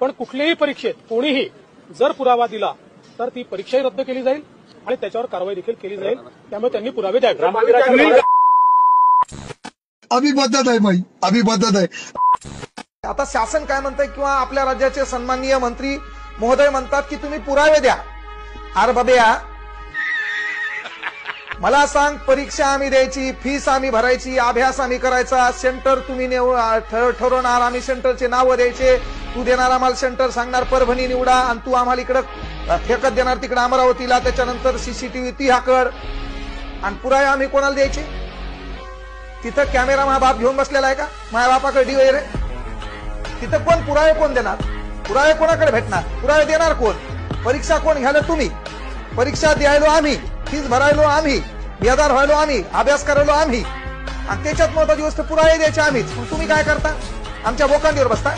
पण कुठल्याही परीक्षेत कोणीही जर पुरावा दिला तर ती परीक्षाही रद्द केली जाईल आणि त्याच्यावर कारवाई देखील केली जाईल। त्यामुळे त्यांनी पुरावे द्यावे। अभी पद्धत आहे भाई, अभी पद्धत आहे। आता शासन काय म्हणतंय किंवा आपल्या राज्याचे सन्माननीय मंत्री महोदय म्हणतात की तुम्ही पुरावे द्या। अरे बाबा, मला सांग, परीक्षा आम्ही द्यायची, फीस आम्ही भरायची, अभ्यास आम्ही करायचा, सेंटर तुम्ही ठरवणार, आम्ही सेंटरचे नावं द्यायचे, तू देणार आम्हाला सेंटर, सांगणार परभणी निवडा आणि तू आम्हाला इकडं फेकत देणार तिकडे अमरावतीला, त्याच्यानंतर सीसीटीव्ही ती हाकड आणि पुरावे आम्ही कोणाला द्यायचे? तिथं कॅमेरा माझा बाप घेऊन बसलेला आहे का? माझ्या बापाकडे डी वगैरे तिथं कोण पुरावे कोण देणार? पुरावे कोणाकडे भेटणार? पुरावे देणार कोण? परीक्षा कोण घ्यायला? तुम्ही। परीक्षा द्यायलो आम्ही, फीस भरायलो आम्ही, बेदार व्हायलो आम्ही, अभ्यास करायलो आम्ही, आणि त्याच्यात महत्वाची गोष्ट पुरावे द्यायचे आम्हीच। तुम्ही काय करता? आमच्या बोकांडीवर बसता।